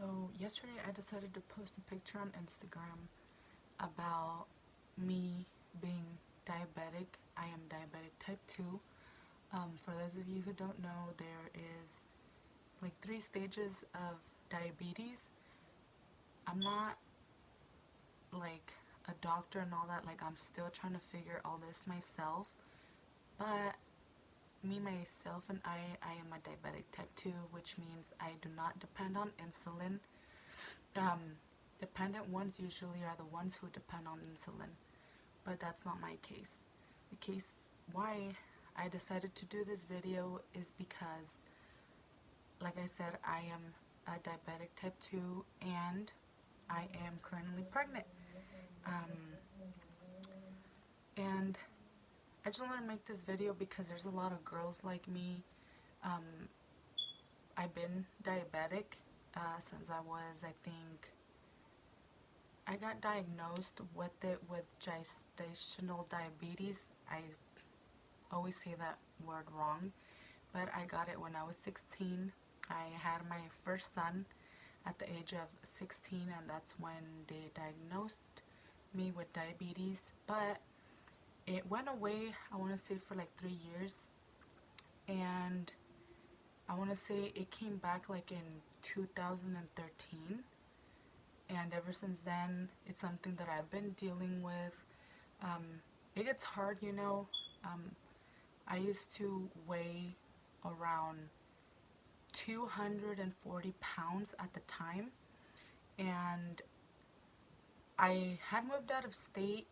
So yesterday I decided to post a picture on Instagram about me being diabetic. I am diabetic type 2. For those of you who don't know, there is like 3 stages of diabetes. I'm not like a doctor and all that, like I'm still trying to figure all this myself, but me, myself, and I am a diabetic type 2, which means I do not depend on insulin. Um, Dependent ones usually are the ones who depend on insulin, but that's not my case. The case why I decided to do this video is because, like I said, I am a diabetic type 2 and I am currently pregnant. Um, and I just want to make this video because there's a lot of girls like me. Um, I've been diabetic since I was, I think, I got diagnosed with it with gestational diabetes. I always say that word wrong, but I got it when I was 16. I had my first son at the age of 16, and that's when they diagnosed me with diabetes. But it went away, I want to say, for like 3 years, and I want to say it came back like in 2013. And ever since then, it's something that I've been dealing with. Um, it gets hard, you know. Um, I used to weigh around 240 pounds at the time, and I had moved out of state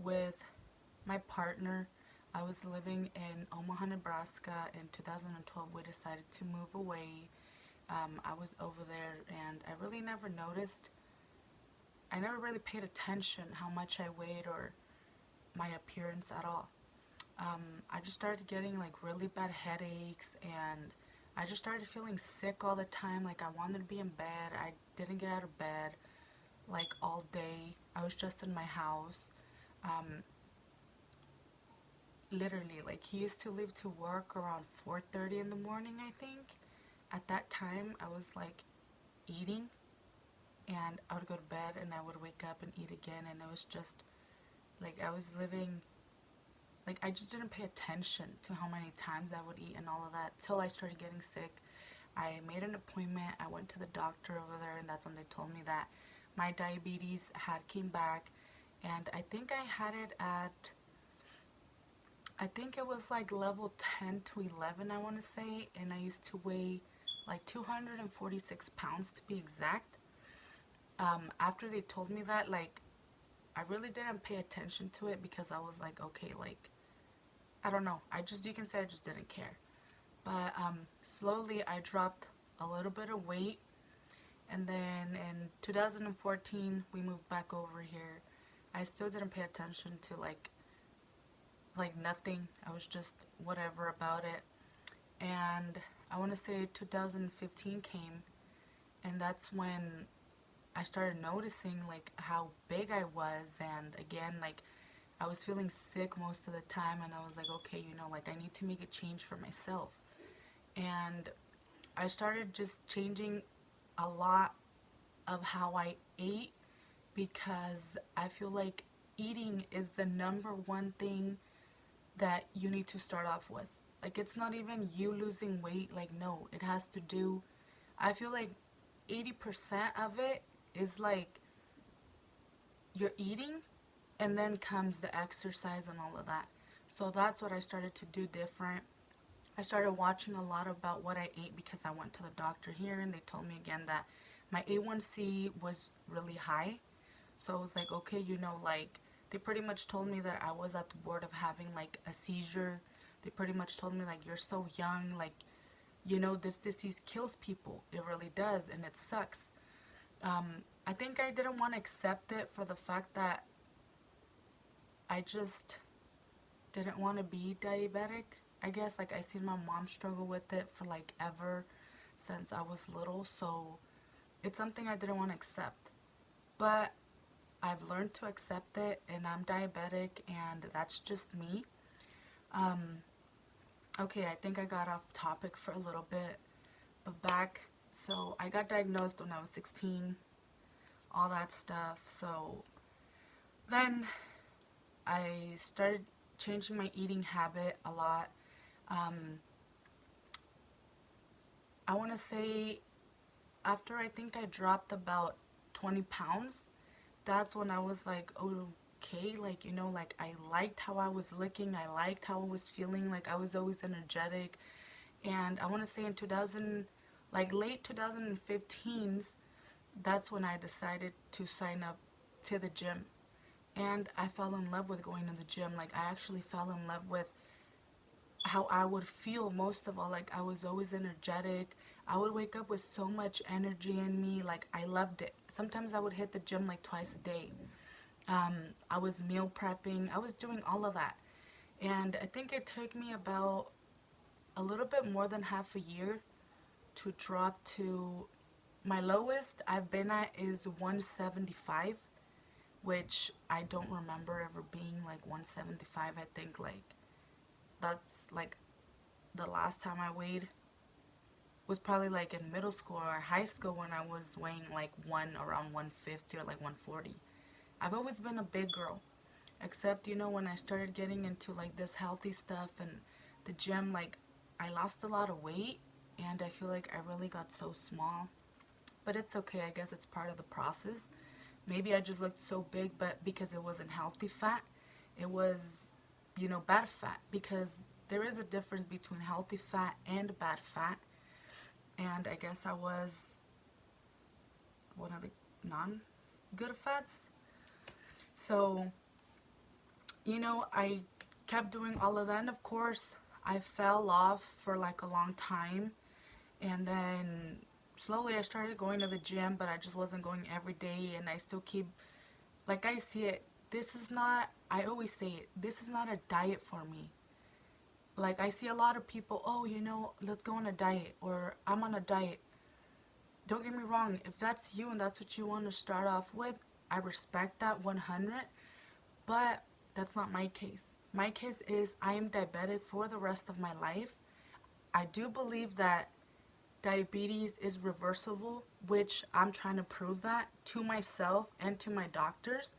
with my partner. I was living in Omaha, Nebraska. In 2012, we decided to move away. I was over there, and I really never noticed. I never really paid attention how much I weighed or my appearance at all. I just started getting like really bad headaches, and I just started feeling sick all the time. Like I wanted to be in bed. I didn't get out of bed like all day. I was just in my house. Um, Literally, like he used to leave to work around 4:30 in the morning, I think. At that time, I was like eating, and I would go to bed and I would wake up and eat again, and it was just like I was living, like I just didn't pay attention to how many times I would eat and all of that till I started getting sick. I made an appointment. I went to the doctor over there, and that's when they told me that my diabetes had came back, and I think I had it at, I think it was like level 10 to 11, I want to say, and I used to weigh like 246 pounds to be exact. After they told me that, like, I really didn't pay attention to it because I was like, okay, like, I don't know. I just, you can say I just didn't care. But slowly I dropped a little bit of weight, and then in 2014 we moved back over here. I still didn't pay attention to like nothing. I was just whatever about it. And I want to say 2015 came, and that's when I started noticing like how big I was, and again, like I was feeling sick most of the time, and I was like, okay, you know, like I need to make a change for myself. And I started just changing a lot of how I ate, because I feel like eating is the number one thing that you need to start off with. Like it's not even you losing weight, like no, it has to do, I feel like 80% of it is like you're eating, and then comes the exercise and all of that. So that's what I started to do different. I started watching a lot about what I ate because I went to the doctor here, and they told me again that my A1C was really high. So I was like, okay, you know, like they pretty much told me that I was at the board of having like a seizure. They pretty much told me like, you're so young, like, you know, this disease kills people. It really does, and it sucks. I think I didn't want to accept it for the fact that I just didn't want to be diabetic. I guess like I seen my mom struggle with it for like ever since I was little, so it's something I didn't want to accept. But I've learned to accept it, and I'm diabetic, and that's just me. Um, okay, I think I got off topic for a little bit, but back, So I got diagnosed when I was 16, all that stuff. So then I started changing my eating habit a lot. Um, I want to say after I think I dropped about 20 pounds, that's when I was like, okay, like, you know, like I liked how I was looking, I liked how I was feeling, like I was always energetic. And I want to say in 2000, like late 2015s, that's when I decided to sign up to the gym. And I fell in love with going to the gym. Like I actually fell in love with how I would feel most of all. Like I was always energetic. I would wake up with so much energy in me. Like I loved it. Sometimes I would hit the gym like twice a day. I was meal prepping. I was doing all of that. And I think it took me about a little bit more than half a year to drop to my lowest I've been at is 175, which I don't remember ever being like 175. I think like that's like the last time I weighed was probably like in middle school or high school when I was weighing like around 150 or like 140. I've always been a big girl, except you know when I started getting into like this healthy stuff and the gym, like I lost a lot of weight and I feel like I really got so small. But it's okay, I guess it's part of the process. Maybe I just looked so big, but because it wasn't healthy fat, it was, you know, bad fat. Because there is a difference between healthy fat and bad fat. And I guess I was one of the non good fats. So, you know, I kept doing all of that. And of course, I fell off for like a long time. And then slowly I started going to the gym, but I just wasn't going every day. And I still keep, like I see it, this is not, I always say it, this is not a diet for me. Like I see a lot of people, oh, you know, let's go on a diet, or I'm on a diet. Don't get me wrong, if that's you and that's what you want to start off with, I respect that 100, but that's not my case. My case is I am diabetic for the rest of my life. I do believe that diabetes is reversible, which I'm trying to prove that to myself and to my doctors.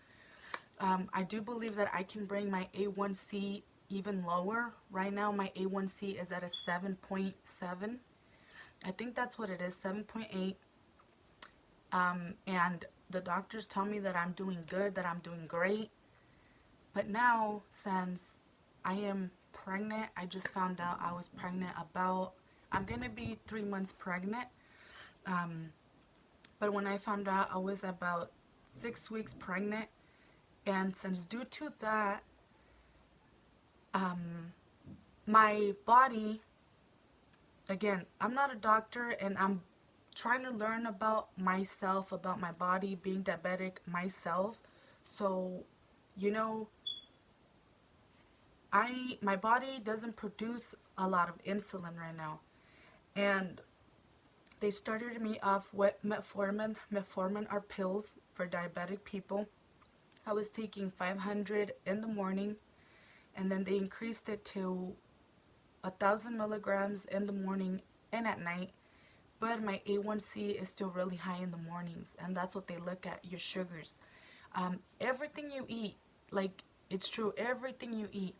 I do believe that I can bring my A1C even lower. Right now, my A1C is at a 7.7. I think that's what it is, 7.8. And the doctors tell me that I'm doing good, that I'm doing great. But now, since I am pregnant, I just found out I was pregnant about, I'm going to be 3 months pregnant. Um, but when I found out I was about 6 weeks pregnant, and since due to that, my body, again, I'm not a doctor and I'm trying to learn about myself, about my body, being diabetic myself. So, you know, my body doesn't produce a lot of insulin right now. And they started me off with metformin. Metformin are pills for diabetic people. I was taking 500 in the morning, and then they increased it to 1,000 milligrams in the morning and at night. But my A1C is still really high in the mornings, and that's what they look at, your sugars. Everything you eat, like it's true, everything you eat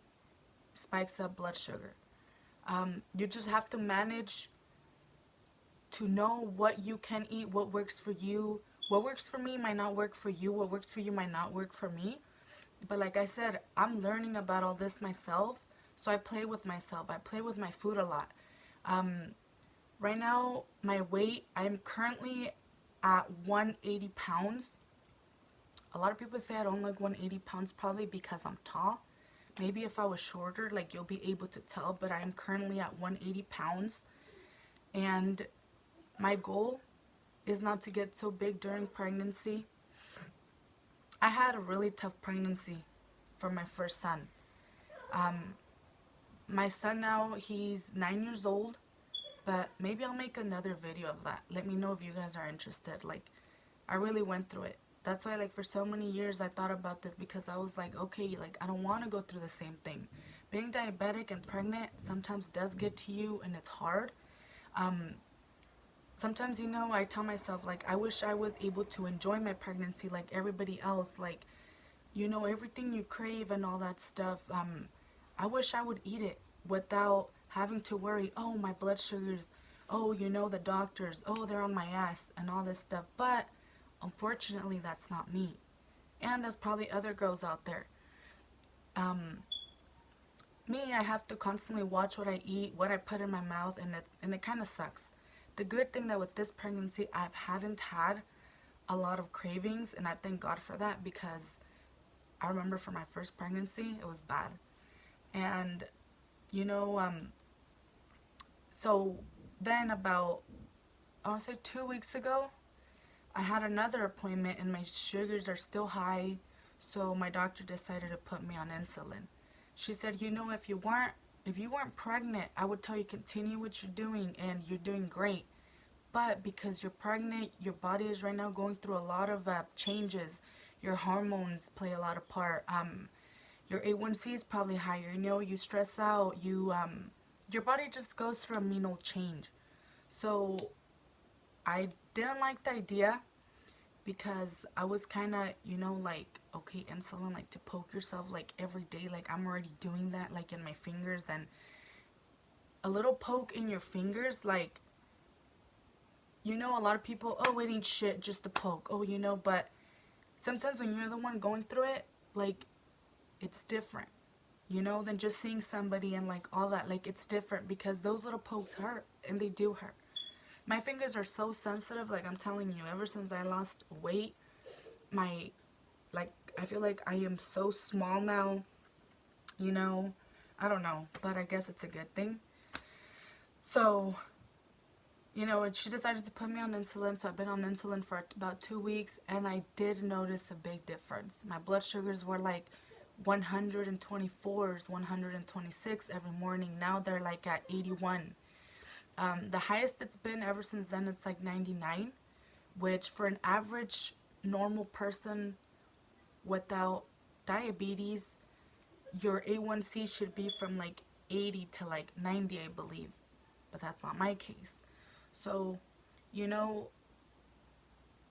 spikes up blood sugar. You just have to manage to know what you can eat, what works for you. What works for me might not work for you. What works for you might not work for me. But like I said, I'm learning about all this myself. So I play with myself. I play with my food a lot. Right now, my weight, I'm currently at 180 pounds. A lot of people say I don't look 180 pounds probably because I'm tall. Maybe if I was shorter, like you'll be able to tell, but I'm currently at 180 pounds. And my goal is not to get so big during pregnancy. I had a really tough pregnancy for my first son. My son now, he's 9 years old, but maybe I'll make another video of that. Let me know if you guys are interested. Like, I really went through it. That's why, like, for so many years I thought about this, because I was like, okay, like, I don't want to go through the same thing. Being diabetic and pregnant sometimes does get to you and it's hard. sometimes, you know, I tell myself, like, I wish I was able to enjoy my pregnancy like everybody else. Like, you know, everything you crave and all that stuff. I wish I would eat it without having to worry, oh, my blood sugars, oh, you know, the doctors, oh, they're on my ass and all this stuff. But unfortunately, that's not me. And there's probably other girls out there. Um, Me, I have to constantly watch what I eat, what I put in my mouth, and it kind of sucks. The good thing that with this pregnancy, hadn't had a lot of cravings, and I thank God for that, because I remember for my first pregnancy, it was bad. And you know, so then about, I want to say 2 weeks ago, I had another appointment, and my sugars are still high, so my doctor decided to put me on insulin. She said, you know, if you weren't pregnant, I would tell you continue what you're doing, and you're doing great. But because you're pregnant, your body is right now going through a lot of changes. Your hormones play a lot of part. Your A1C is probably higher. You know, you stress out. Your body just goes through a mean old change. So I didn't like the idea, because I was kind of, you know, like, okay, insulin, like to poke yourself like every day. Like, I'm already doing that, like in my fingers, and a little poke in your fingers, like, you know, a lot of people, oh, it ain't shit, just a poke. Oh, you know, but sometimes when you're the one going through it, like, it's different, you know, than just seeing somebody and like all that. Like, it's different, because those little pokes hurt, and they do hurt. My fingers are so sensitive, like, I'm telling you, ever since I lost weight, my, like, I feel like I am so small now, you know. I don't know, but I guess it's a good thing. So, you know, and she decided to put me on insulin, so I've been on insulin for about 2 weeks, and I did notice a big difference. My blood sugars were like 124s, 126 every morning. Now they're like at 81. The highest it's been ever since then, it's like 99, which for an average normal person without diabetes, your A1C should be from like 80 to like 90, I believe. But that's not my case. So, you know,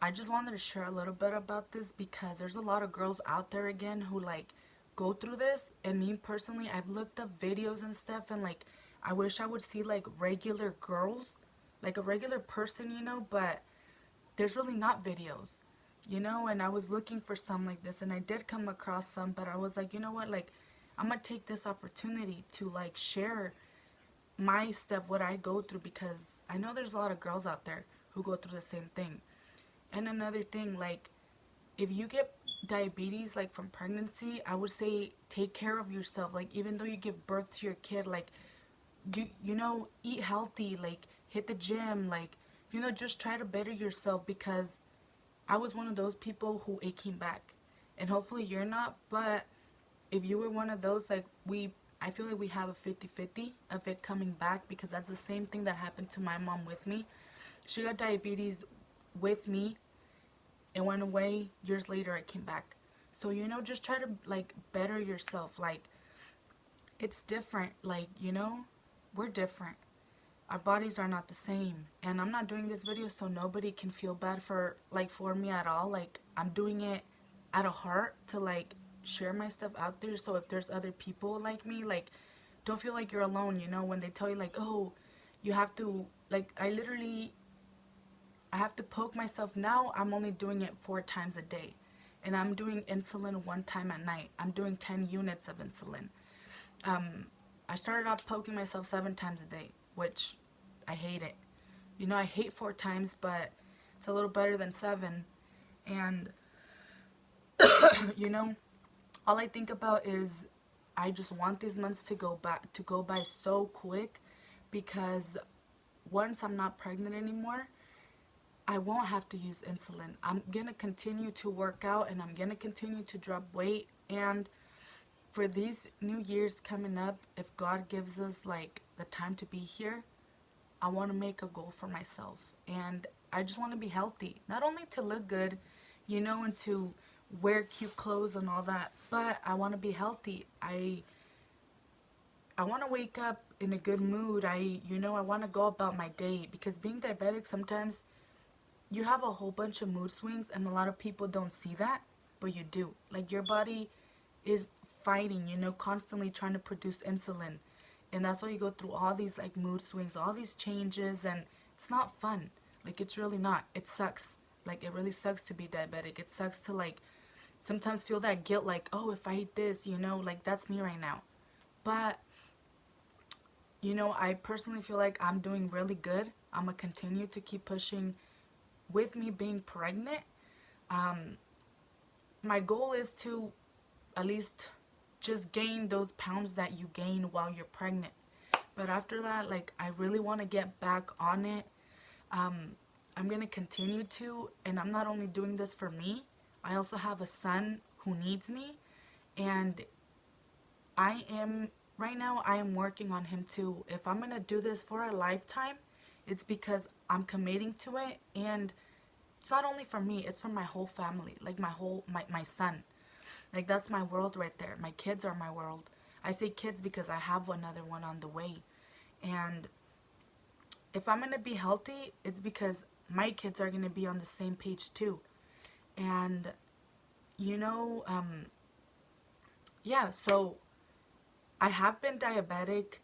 I just wanted to share a little bit about this, because there's a lot of girls out there again who like go through this. And me personally, I've looked up videos and stuff, and like, I wish I would see like regular girls, like a regular person, you know, but there's really not videos, you know. And I was looking for some like this, and I did come across some, but I was like, you know what, like, I'm gonna take this opportunity to like share my stuff, what I go through, because I know there's a lot of girls out there who go through the same thing. And another thing, like, if you get diabetes like from pregnancy, I would say take care of yourself. Like, even though you give birth to your kid, like, you know, eat healthy, like hit the gym, like, you know, just try to better yourself, because I was one of those people who it came back. And hopefully you're not, but if you were one of those, like, I feel like we have a 50-50 of it coming back, because that's the same thing that happened to my mom with me. She got diabetes with me. It went away. Years later, it came back. So, you know, just try to, like, better yourself. Like, it's different. Like, you know, we're different. Our bodies are not the same. And I'm not doing this video so nobody can feel bad for, like, for me at all. Like, I'm doing it out of heart to, like, share my stuff out there. So if there's other people like me, like, don't feel like you're alone, you know, when they tell you, like, oh, you have to, like, I have to poke myself now. I'm only doing it 4 times a day. And I'm doing insulin 1 time at night. I'm doing 10 units of insulin. I started off poking myself 7 times a day, which I hate it. You know, I hate 4 times, but it's a little better than 7. And, you know, all I think about is I just want these months to go by so quick, because once I'm not pregnant anymore, I won't have to use insulin. I'm going to continue to work out, and I'm going to continue to drop weight. And for these new years coming up, if God gives us like the time to be here, I want to make a goal for myself. And I just want to be healthy. Not only to look good, you know, and to wear cute clothes and all that, but I want to be healthy. I want to wake up in a good mood. I want to go about my day, because being diabetic, sometimes you have a whole bunch of mood swings, and a lot of people don't see that, but you do. Like, your body is fighting, constantly trying to produce insulin. And that's why you go through all these like mood swings, all these changes, and it's not fun. Like, it's really not. It sucks. Like, it really sucks to be diabetic. It sucks to like sometimes feel that guilt, like, oh, if I eat this, like, that's me right now. But I personally feel like I'm doing really good. I'm gonna continue to keep pushing with me being pregnant. Um, my goal is to at least just gain those pounds that you gain while you're pregnant. But after that, like, I really want to get back on it. Um, I'm going to continue to, and I'm not only doing this for me, I also have a son who needs me. And right now, I am working on him too. If I'm going to do this for a lifetime, it's because I'm committing to it. And it's not only for me, it's for my whole family, like my son. Like, that's my world right there. My kids are my world. I say kids because I have another one on the way. And if I'm going to be healthy, it's because my kids are going to be on the same page too. And, you know, um, yeah, so I have been diabetic.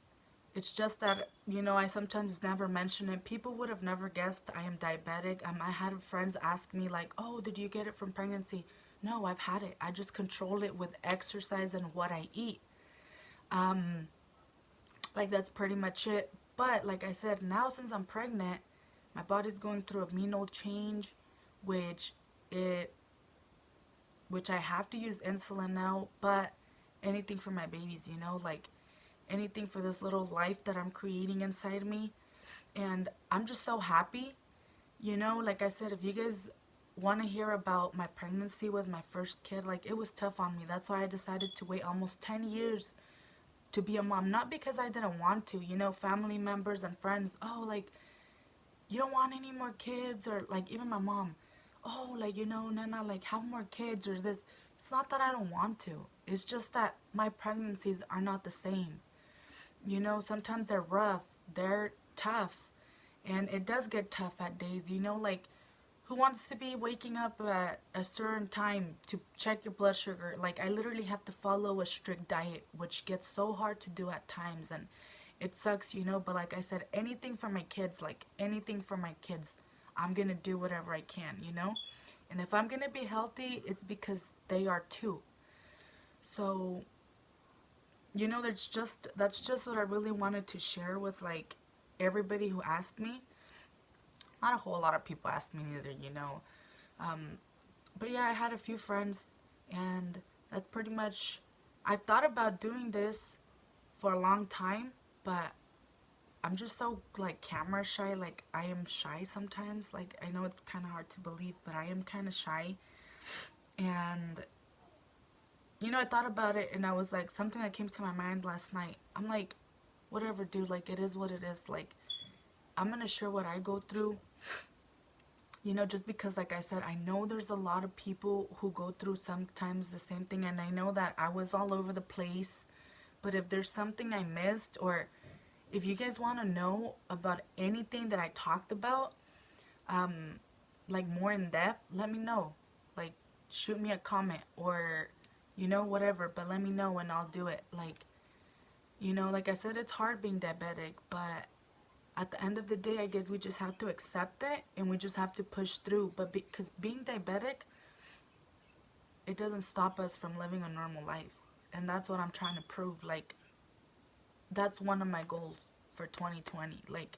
It's just that, I sometimes never mention it. People would have never guessed I am diabetic. I had friends ask me, like, oh, did you get it from pregnancy? No, I've had it. I just control it with exercise and what I eat. Um, like, that's pretty much it. But like I said, now since I'm pregnant, my body's going through a renal change, which it which I have to use insulin now, but anything for my babies, like anything for this little life that I'm creating inside me. And I'm just so happy. Like I said, if you guys want to hear about my pregnancy with my first kid, like, it was tough on me. That's why I decided to wait almost 10 years to be a mom. Not because I didn't want to, family members and friends, oh, like, you don't want any more kids, or like even my mom, oh, like, Nana, like, have more kids or this. It's not that I don't want to. It's just that my pregnancies are not the same. Sometimes they're rough, they're tough, and it does get tough at days, like, who wants to be waking up at a certain time to check your blood sugar? Like, I literally have to follow a strict diet, which gets so hard to do at times, and it sucks, but like I said, anything for my kids, like, anything for my kids, I'm gonna do whatever I can, and if I'm gonna be healthy, it's because they are too. So, that's just what I really wanted to share with, like, everybody who asked me. Not a whole lot of people asked me neither, um, but yeah, I had a few friends, and that's pretty much. I thought about doing this for a long time, but I'm just so, like, camera shy. Like, I am shy sometimes. Like, I know it's kind of hard to believe, but I am kind of shy. And I thought about it, and I was like, something that came to my mind last night. I'm like, whatever, dude. Like, it is what it is. Like, I'm gonna share what I go through. Just because, like I said, I know there's a lot of people who go through sometimes the same thing, and I know that I was all over the place. But if there's something I missed, or if you guys want to know about anything that I talked about, um, like, more in depth, let me know. Like, shoot me a comment, or, whatever, but let me know and I'll do it. Like, like I said, it's hard being diabetic, but at the end of the day, I guess we just have to accept it, and we just have to push through. But because being diabetic, it doesn't stop us from living a normal life. And that's what I'm trying to prove. Like, that's one of my goals for 2020. Like,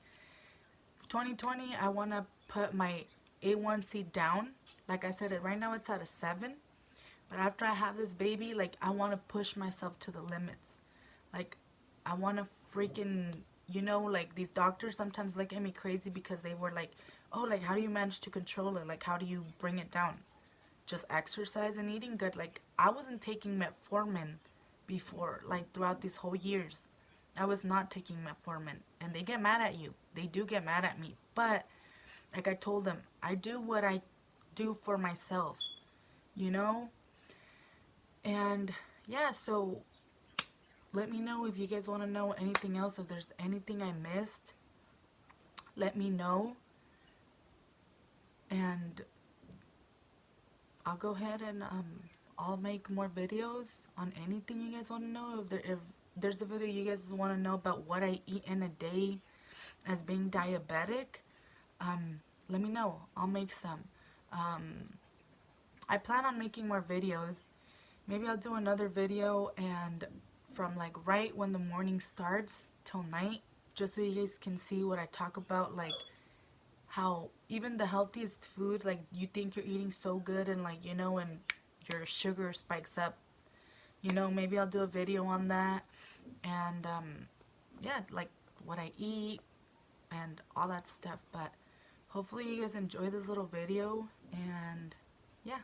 2020, I want to put my A1C down. Like I said, right now it's at a 7. But after I have this baby, like, I want to push myself to the limits. Like, I want to freaking, like, these doctors sometimes look at me crazy because they were like, oh, like, how do you manage to control it? Like, how do you bring it down? Just exercise and eating good. Like, I wasn't taking metformin before, like, throughout these whole years. I was not taking metformin. And they get mad at you. They do get mad at me. But, like I told them, I do what I do for myself, you know? And, yeah, so let me know if you guys want to know anything else. If there's anything I missed, let me know, and I'll go ahead and I'll make more videos on anything you guys want to know. If there's a video you guys want to know about what I eat in a day as being diabetic, let me know. I'll make some. I plan on making more videos. Maybe I'll do another video and from like right when the morning starts till night, just so you guys can see what I talk about, like how even the healthiest food, like you think you're eating so good and like, you know, and your sugar spikes up, you know, maybe I'll do a video on that. And yeah, like what I eat and all that stuff. But hopefully you guys enjoy this little video, and yeah.